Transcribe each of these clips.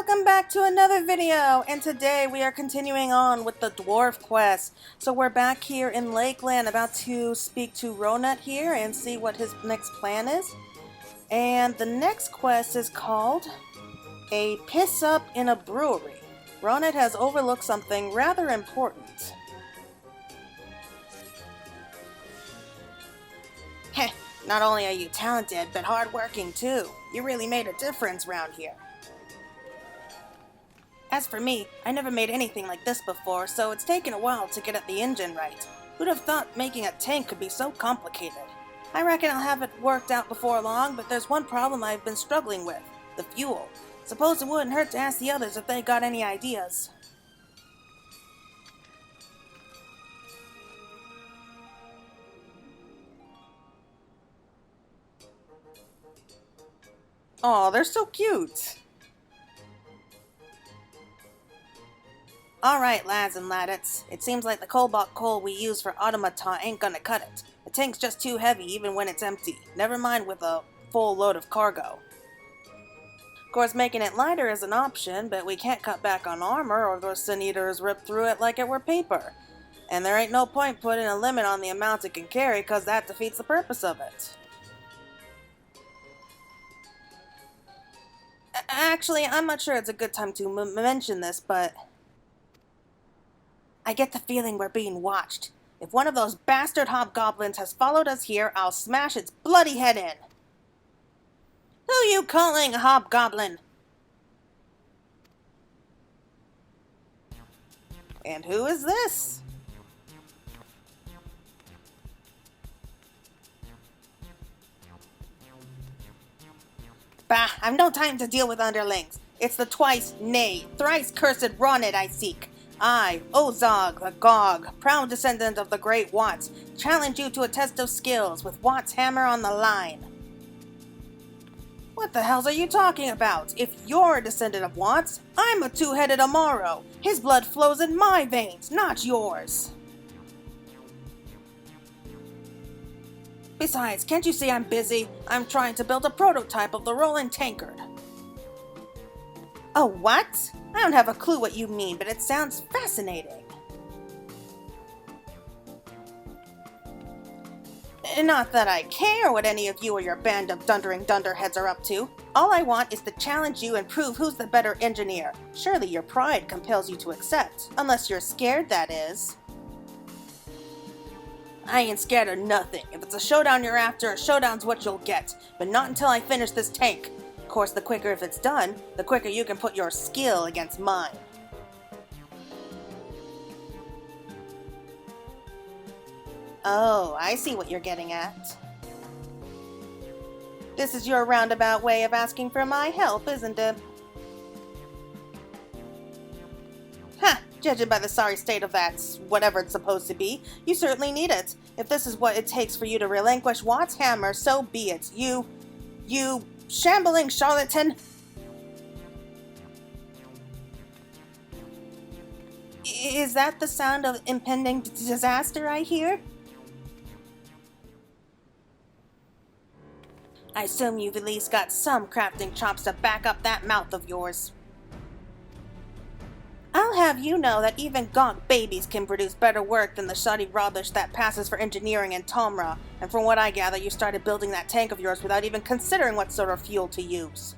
Welcome back to another video, and today we are continuing on with the Dwarf quest. So we're back here in Lakeland, about to speak to Ronut here and see what his next plan is. And the next quest is called A Piss Up in a Brewery. Ronut has overlooked something rather important. Heh, not only are you talented, but hardworking too. You really made a difference round here. As for me, I never made anything like this before, so it's taken a while to get at the engine right. Who'd have thought making a tank could be so complicated? I reckon I'll have it worked out before long, but there's one problem I've been struggling with: the fuel. Suppose it wouldn't hurt to ask the others if they got any ideas. Aw, they're so cute! Alright, lads and ladettes. It seems like the cobalt coal we use for automata ain't gonna cut it. The tank's just too heavy even when it's empty. Never mind with a full load of cargo. Of course, making it lighter is an option, but we can't cut back on armor or those sin eaters rip through it like it were paper. And there ain't no point putting a limit on the amount it can carry, cause that defeats the purpose of it. Actually, I'm not sure it's a good time to mention this, but I get the feeling we're being watched. If one of those bastard hobgoblins has followed us here, I'll smash its bloody head in. Who you calling a hobgoblin? And who is this? Bah, I've no time to deal with underlings. It's the twice, nay, thrice cursed Ronut I seek. I, Ozog, the Gogg, proud descendant of the great Watts, challenge you to a test of skills with Watt's hammer on the line. What the hells are you talking about? If you're a descendant of Watts, I'm a two-headed Amaro. His blood flows in my veins, not yours. Besides, can't you see I'm busy? I'm trying to build a prototype of the Rolling Tankard. Oh, what? I don't have a clue what you mean, but it sounds fascinating. Not that I care what any of you or your band of dundering dunderheads are up to. All I want is to challenge you and prove who's the better engineer. Surely your pride compels you to accept. Unless you're scared, that is. I ain't scared of nothing. If it's a showdown you're after, a showdown's what you'll get. But not until I finish this tank. Of course, the quicker if it's done, the quicker you can put your skill against mine. Oh, I see what you're getting at. This is your roundabout way of asking for my help, isn't it? Ha! Judging by the sorry state of that, whatever it's supposed to be, you certainly need it. If this is what it takes for you to relinquish Watt's hammer, so be it. You shambling charlatan! Is that the sound of impending disaster I hear? I assume you've at least got some crafting chops to back up that mouth of yours. I'll have you know that even Gogg babies can produce better work than the shoddy rubbish that passes for engineering in Tomra, and from what I gather, you started building that tank of yours without even considering what sort of fuel to use.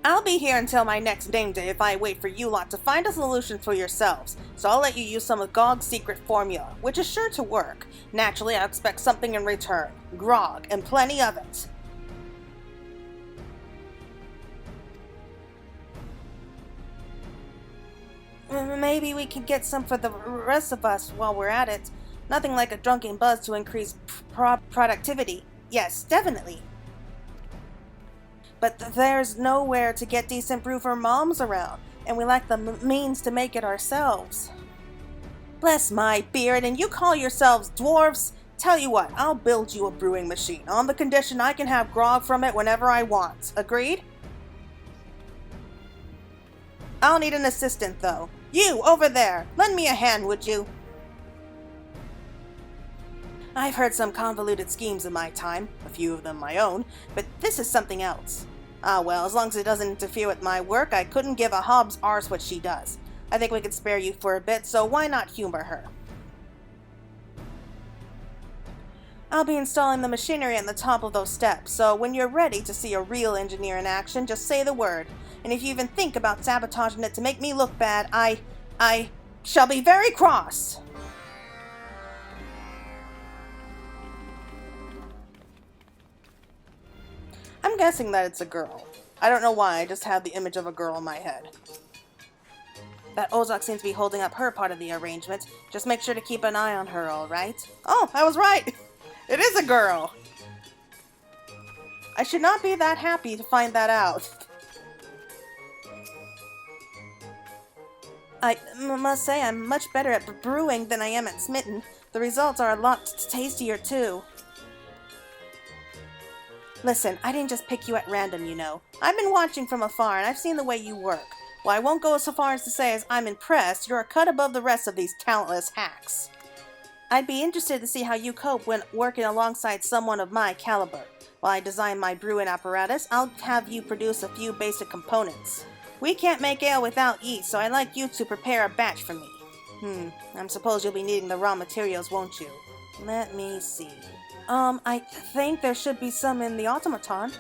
I'll be here until my next name day if I wait for you lot to find a solution for yourselves, so I'll let you use some of Gogg's secret formula, which is sure to work. Naturally, I expect something in return. Grog, and plenty of it. Maybe we could get some for the rest of us while we're at it. Nothing like a drunken buzz to increase productivity. Yes, definitely. But there's nowhere to get decent brew for moms around, and we lack the means to make it ourselves. Bless my beard, and you call yourselves dwarves? Tell you what, I'll build you a brewing machine, on the condition I can have grog from it whenever I want. Agreed? I'll need an assistant, though. You, over there, lend me a hand, would you? I've heard some convoluted schemes in my time, a few of them my own, but this is something else. Ah well, as long as it doesn't interfere with my work, I couldn't give a hob's arse what she does. I think we could spare you for a bit, so why not humor her? I'll be installing the machinery at the top of those steps, so when you're ready to see a real engineer in action, just say the word. And if you even think about sabotaging it to make me look bad, I shall be very cross. I'm guessing that it's a girl. I don't know why, I just had the image of a girl in my head. That Ozok seems to be holding up her part of the arrangement. Just make sure to keep an eye on her, alright? Oh, I was right! It is a girl! I should not be that happy to find that out. I must say I'm much better at brewing than I am at smitten. The results are a lot tastier, too. Listen, I didn't just pick you at random, you know. I've been watching from afar, and I've seen the way you work. While I won't go so far as to say as I'm impressed, you're a cut above the rest of these talentless hacks. I'd be interested to see how you cope when working alongside someone of my caliber. While I design my brewing apparatus, I'll have you produce a few basic components. We can't make ale without yeast, so I'd like you to prepare a batch for me. I suppose you'll be needing the raw materials, won't you? Let me see. I think there should be some in the automaton.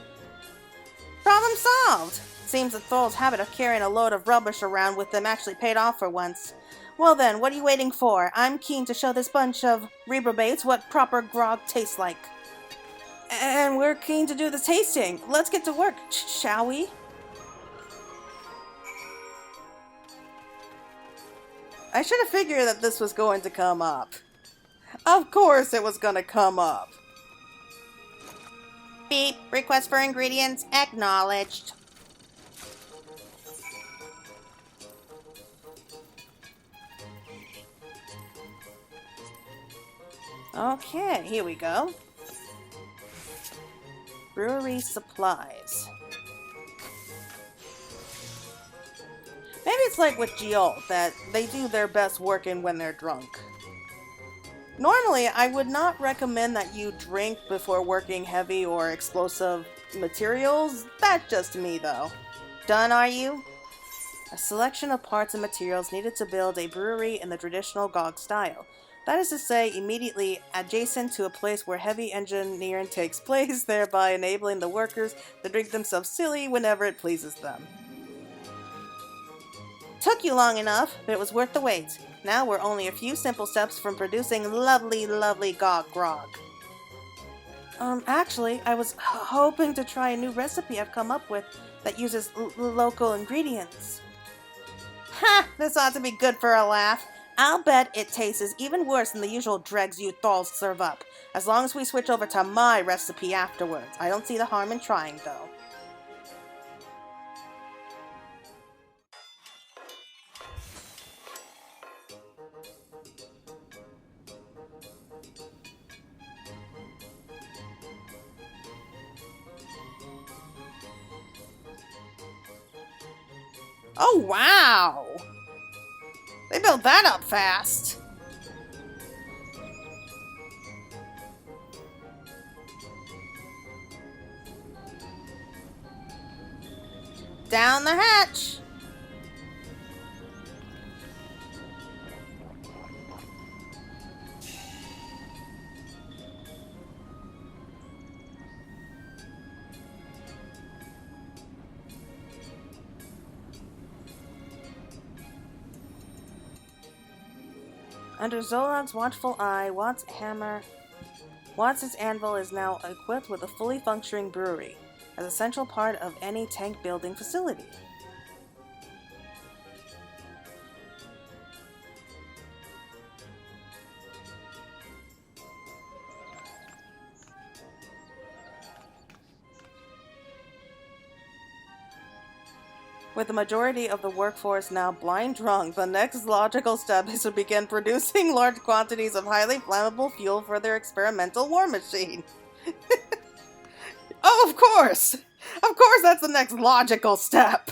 Problem solved! Seems the Thrall's habit of carrying a load of rubbish around with them actually paid off for once. Well then, what are you waiting for? I'm keen to show this bunch of reprobates what proper grog tastes like. And we're keen to do the tasting. Let's get to work, shall we? I should have figured that this was going to come up. Of course it was going to come up. Beep. Request for ingredients acknowledged. Okay, here we go. Brewery supplies. Maybe it's like with Geol, that they do their best working when they're drunk. Normally, I would not recommend that you drink before working heavy or explosive materials. That's just me, though. Done, are you? A selection of parts and materials needed to build a brewery in the traditional Gogg style. That is to say, immediately adjacent to a place where heavy engineering takes place, thereby enabling the workers to drink themselves silly whenever it pleases them. Took you long enough, but it was worth the wait. Now we're only a few simple steps from producing lovely, lovely Gogg grog. Actually, I was hoping to try a new recipe I've come up with that uses local ingredients. Ha! This ought to be good for a laugh. I'll bet it tastes even worse than the usual dregs you thralls serve up. As long as we switch over to my recipe afterwards. I don't see the harm in trying, though. Oh, wow! They built that up fast. Down the hatch! Under Zolog's watchful eye, Watt's Anvil is now equipped with a fully functioning brewery, as a central part of any tank building facility. With the majority of the workforce now blind drunk, the next logical step is to begin producing large quantities of highly flammable fuel for their experimental war machine. Oh, of course! Of course that's the next logical step!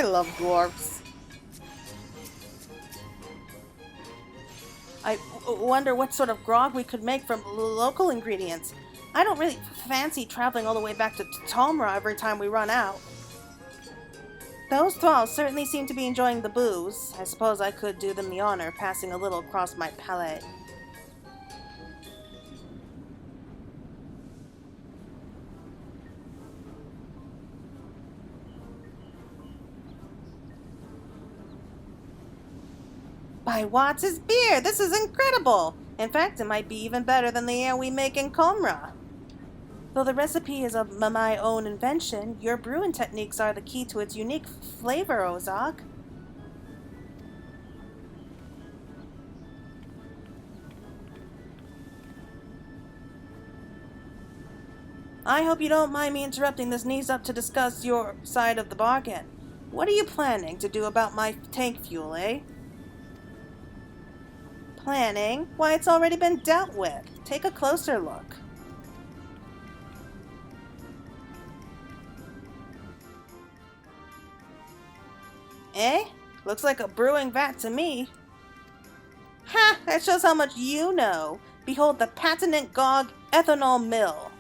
I love dwarfs. I wonder what sort of grog we could make from local ingredients. I don't really fancy traveling all the way back to Tomra every time we run out. Those thralls certainly seem to be enjoying the booze. I suppose I could do them the honor, passing a little across my palate. By Watts' beer! This is incredible! In fact, it might be even better than the ale we make in Comra. Though the recipe is of my own invention, your brewing techniques are the key to its unique flavor, Ozog. I hope you don't mind me interrupting this knees up to discuss your side of the bargain. What are you planning to do about my tank fuel, eh? Planning? Why, it's already been dealt with. Take a closer look. Eh? Looks like a brewing vat to me. Ha! That shows how much you know. Behold the patented Gogg ethanol mill.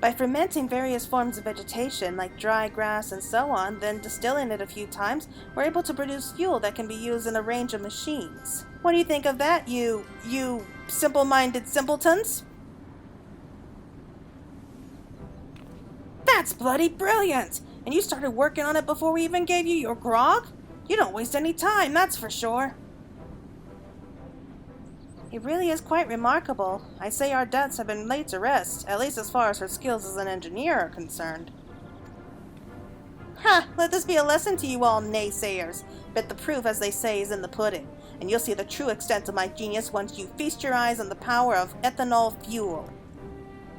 By fermenting various forms of vegetation, like dry grass and so on, then distilling it a few times, we're able to produce fuel that can be used in a range of machines. What do you think of that, you simple-minded simpletons? That's bloody brilliant! And you started working on it before we even gave you your grog? You don't waste any time, that's for sure. It really is quite remarkable. I say our deaths have been laid to rest, at least as far as her skills as an engineer are concerned. Ha! Let this be a lesson to you all naysayers. But the proof, as they say, is in the pudding, and you'll see the true extent of my genius once you feast your eyes on the power of ethanol fuel.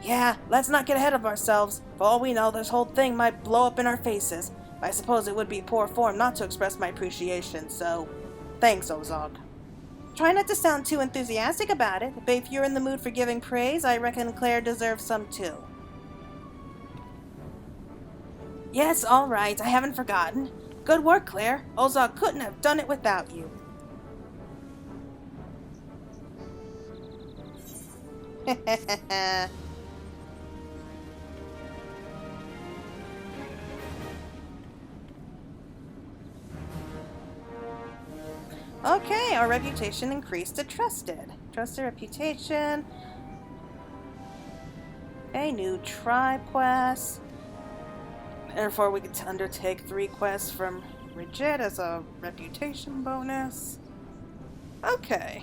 Yeah, let's not get ahead of ourselves. For all we know, this whole thing might blow up in our faces. I suppose it would be poor form not to express my appreciation, so thanks, Ozog. Try not to sound too enthusiastic about it, but if you're in the mood for giving praise, I reckon Claire deserves some too. Yes, all right, I haven't forgotten. Good work, Claire. Ozog couldn't have done it without you. Okay, our reputation increased to trusted. Trusted reputation. A new tribe quest. Therefore, we get to undertake 3 quests from Rigid as a reputation bonus. Okay.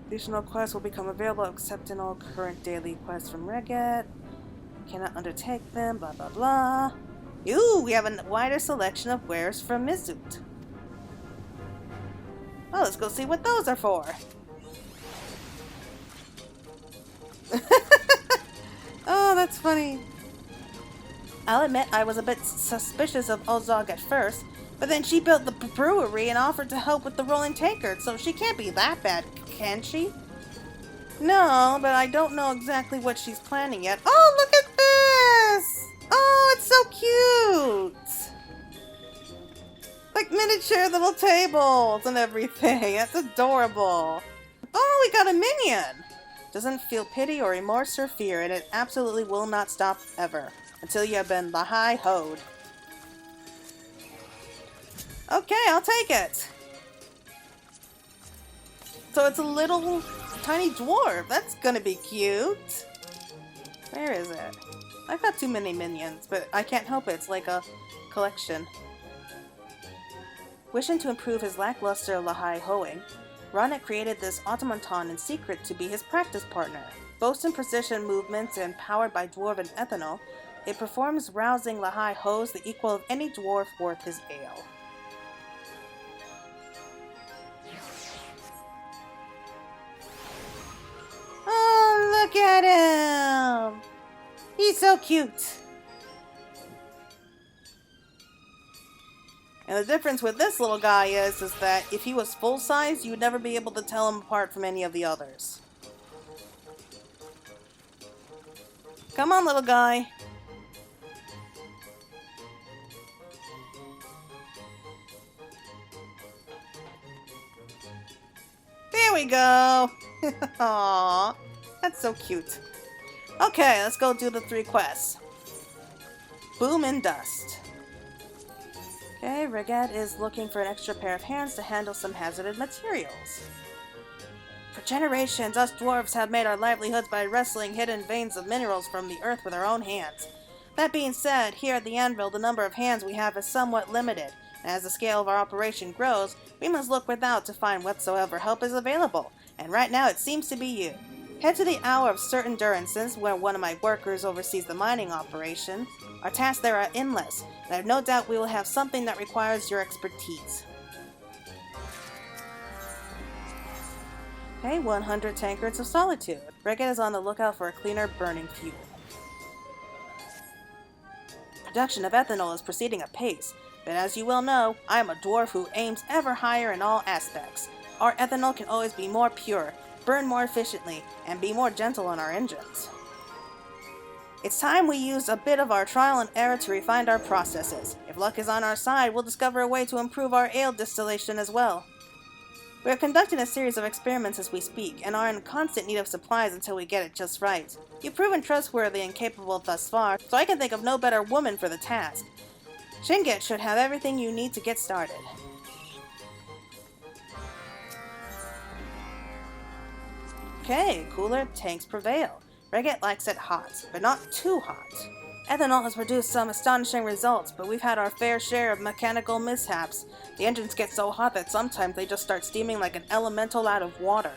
Additional quests will become available accepting all current daily quests from Rigid. Cannot undertake them, blah blah blah. Ooh, we have a wider selection of wares from Mizut. Well, let's go see what those are for. Oh, that's funny. I'll admit I was a bit suspicious of Ozog at first, but then she built the brewery and offered to help with the Rolling Tankards, so she can't be that bad, can she? No, but I don't know exactly what she's planning yet. Oh, look at this! Oh, it's so cute! Like miniature little tables and everything. That's adorable. Oh, we got a minion! Doesn't feel pity or remorse or fear, and it absolutely will not stop ever. Until you have been lahai-hoed. Okay, I'll take it. So it's a little tiny dwarf. That's gonna be cute. Where is it? I've got too many minions, but I can't help it. It's like a collection. Wishing to improve his lackluster lahai-hoeing, Ronnet created this automaton in secret to be his practice partner. Boasting precision movements and powered by dwarven ethanol, it performs rousing lahai-hoes the equal of any dwarf worth his ale. Oh, look at him! He's so cute! And the difference with this little guy is that if he was full size, you would never be able to tell him apart from any of the others. Come on, little guy. we go! Aww, that's so cute. Okay, let's go do the 3 quests. Boom and dust. Okay, Regette is looking for an extra pair of hands to handle some hazardous materials. For generations, us dwarves have made our livelihoods by wrestling hidden veins of minerals from the earth with our own hands. That being said, here at the Anvil, the number of hands we have is somewhat limited, and as the scale of our operation grows, we must look without to find whatsoever help is available, and right now it seems to be you. Head to the Hour of Certain Durances, where one of my workers oversees the mining operation. Our tasks there are endless, and I have no doubt we will have something that requires your expertise. Okay, 100 Tankards of Solitude. Regette is on the lookout for a cleaner burning fuel. Production of ethanol is proceeding apace, but as you well know, I am a dwarf who aims ever higher in all aspects. Our ethanol can always be more pure, burn more efficiently, and be more gentle on our engines. It's time we used a bit of our trial and error to refine our processes. If luck is on our side, we'll discover a way to improve our ale distillation as well. We are conducting a series of experiments as we speak, and are in constant need of supplies until we get it just right. You've proven trustworthy and capable thus far, so I can think of no better woman for the task. Shinget should have everything you need to get started. Okay, cooler tanks prevail. Regette likes it hot, but not too hot. Ethanol has produced some astonishing results, but we've had our fair share of mechanical mishaps. The engines get so hot that sometimes they just start steaming like an elemental out of water.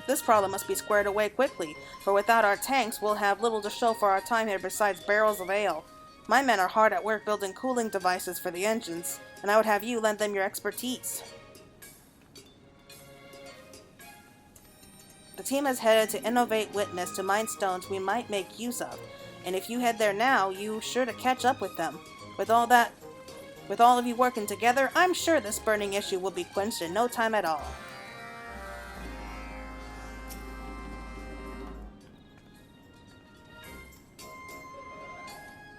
This problem must be squared away quickly, for without our tanks, we'll have little to show for our time here besides barrels of ale. My men are hard at work building cooling devices for the engines, and I would have you lend them your expertise. The team has headed to Innovate Witness to mine stones we might make use of, and if you head there now, you're sure to catch up with them. With all of you working together, I'm sure this burning issue will be quenched in no time at all.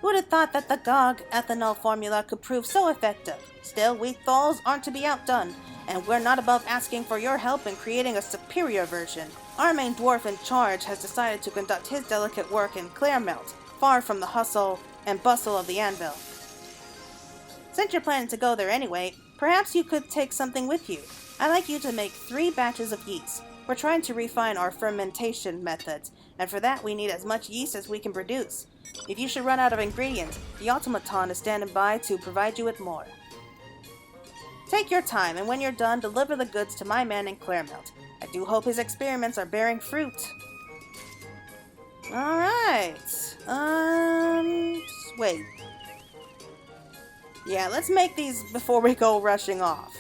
Who'd have thought that the Gogg ethanol formula could prove so effective? Still, we Thalls aren't to be outdone, and we're not above asking for your help in creating a superior version. Our main dwarf in charge has decided to conduct his delicate work in Claremelt, far from the hustle and bustle of the Anvil. Since you're planning to go there anyway, perhaps you could take something with you. I'd like you to make 3 batches of yeast. We're trying to refine our fermentation methods, and for that we need as much yeast as we can produce. If you should run out of ingredients, the automaton is standing by to provide you with more. Take your time, and when you're done, deliver the goods to my man in Claremelt. I do hope his experiments are bearing fruit. Alright. Wait. Yeah, let's make these before we go rushing off.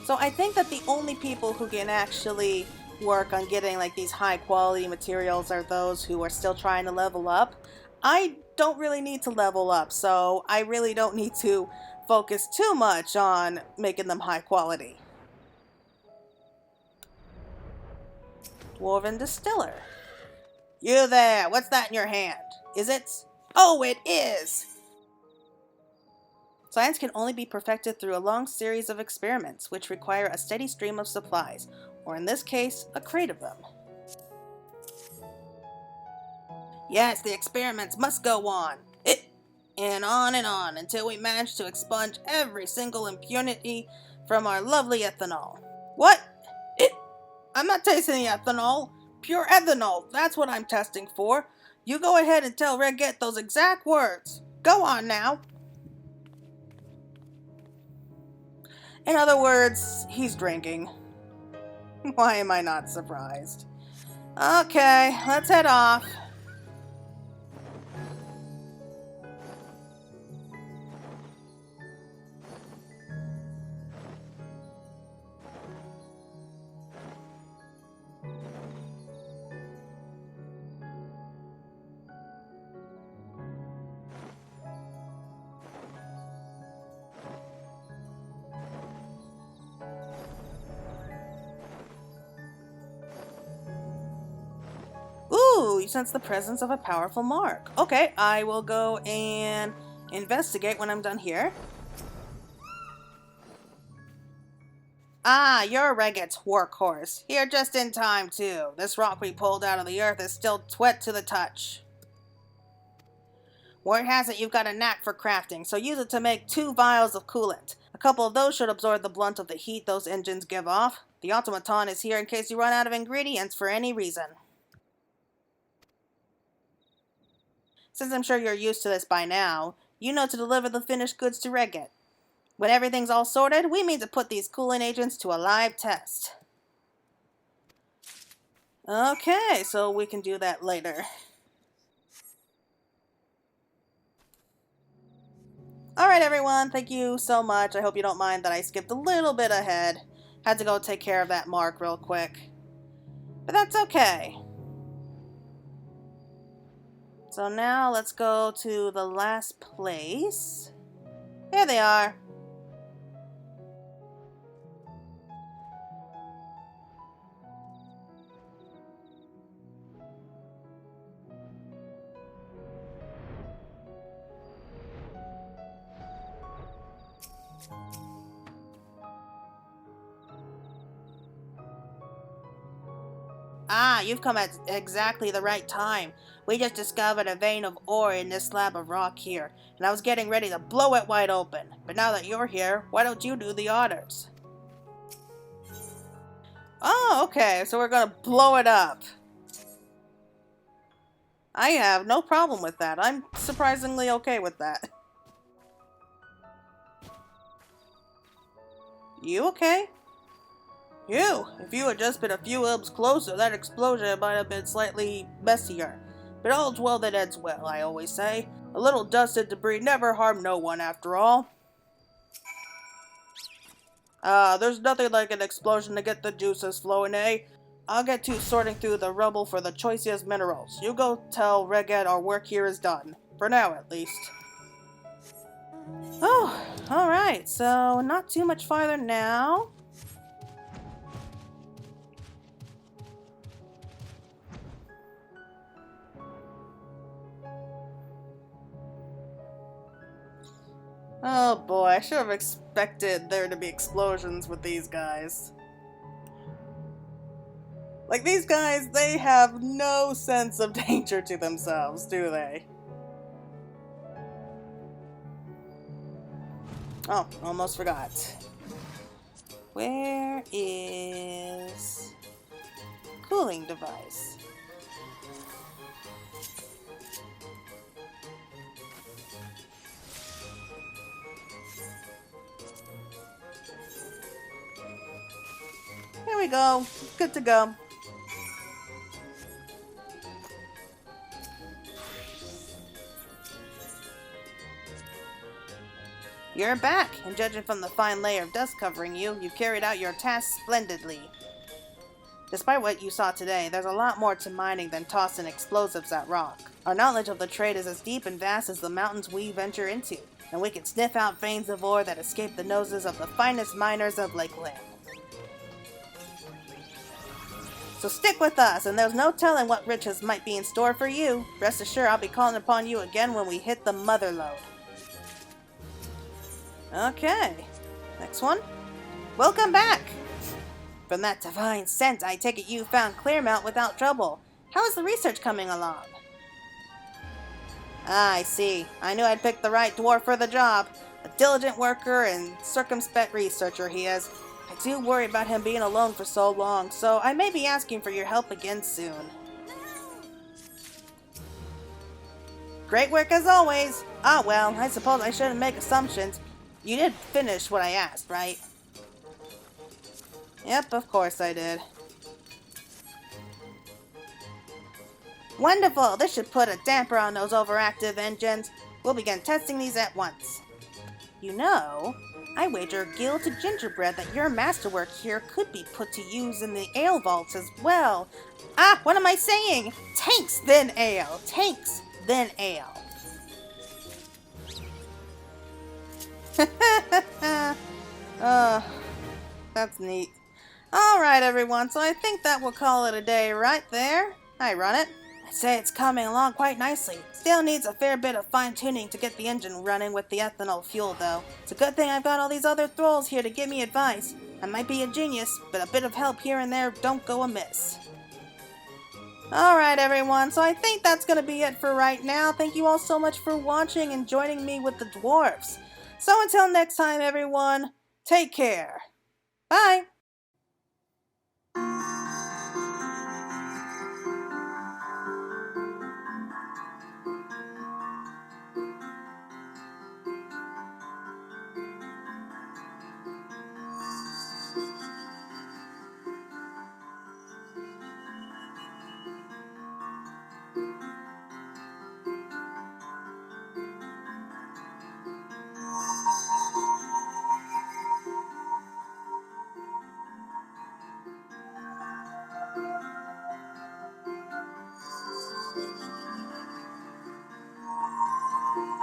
So I think that the only people who can actually work on getting like these high quality materials are those who are still trying to level up. I don't really need to level up, so I really don't need to focus too much on making them high quality. Dwarven Distiller. You there, what's that in your hand? Is it? Oh, it is! Science can only be perfected through a long series of experiments, which require a steady stream of supplies, or in this case, a crate of them. Yes, the experiments must go on. And on, until we manage to expunge every single impurity from our lovely ethanol. What? I'm not tasting the ethanol. Pure ethanol, that's what I'm testing for. You go ahead and tell Regette those exact words. Go on now. In other words, he's drinking. Why am I not surprised? Okay, let's head off. sense the presence of a powerful mark. Okay, I will go and investigate when I'm done here. Ah, you're Regget's workhorse. Here just in time, too. This rock we pulled out of the earth is still wet to the touch. Word has it you've got a knack for crafting, so use it to make 2 vials of coolant. A couple of those should absorb the blunt of the heat those engines give off. The automaton is here in case you run out of ingredients for any reason. Since I'm sure you're used to this by now, you know to deliver the finished goods to Regget. When everything's all sorted, we mean to put these coolant agents to a live test. Okay, so we can do that later. Alright everyone, thank you so much. I hope you don't mind that I skipped a little bit ahead. Had to go take care of that mark real quick. But that's okay. So now let's go to the last place. Here they are. Ah, you've come at exactly the right time. We just discovered a vein of ore in this slab of rock here, and I was getting ready to blow it wide open. But now that you're here, why don't you do the honors? Oh, okay, so we're gonna blow it up. I have no problem with that. I'm surprisingly okay with that. You okay? You! If you had just been a few elms closer, that explosion might have been slightly messier. But all's well that ends well, I always say. A little dust and debris never harm no one, after all. There's nothing like an explosion to get the juices flowing, eh? I'll get to sorting through the rubble for the choicest minerals. You go tell Regget our work here is done. For now, at least. Oh, alright, so not too much farther now. Oh boy, I should have expected there to be explosions with these guys. Like, these guys, they have no sense of danger to themselves, do they? Oh, almost forgot. Where is cooling device? Here we go. Good to go. You're back, and judging from the fine layer of dust covering you, you've carried out your task splendidly. Despite what you saw today, there's a lot more to mining than tossing explosives at rock. Our knowledge of the trade is as deep and vast as the mountains we venture into, and we can sniff out veins of ore that escape the noses of the finest miners of Lakeland. So stick with us, and there's no telling what riches might be in store for you. Rest assured I'll be calling upon you again when we hit the mother lode. Okay, next one. Welcome back! From that divine scent, I take it you found Clearmount without trouble. How is the research coming along? Ah, I see. I knew I'd picked the right dwarf for the job. A diligent worker and circumspect researcher he is. I do worry about him being alone for so long, so I may be asking for your help again soon. Great work as always! Ah well, I suppose I shouldn't make assumptions. You did finish what I asked, right? Yep, of course I did. Wonderful! This should put a damper on those overactive engines. We'll begin testing these at once. You know, I wager gill to gingerbread that your masterwork here could be put to use in the ale vaults as well. Ah, what am I saying? Tanks, then ale. Tanks, then ale. That's neat. Alright everyone, so I think that will call it a day right there. Hi, run it. I'd say it's coming along quite nicely. Still needs a fair bit of fine-tuning to get the engine running with the ethanol fuel, though. It's a good thing I've got all these other thralls here to give me advice. I might be a genius, but a bit of help here and there don't go amiss. Alright everyone, so I think that's going to be it for right now. Thank you all so much for watching and joining me with the dwarfs. So until next time everyone, take care. Bye!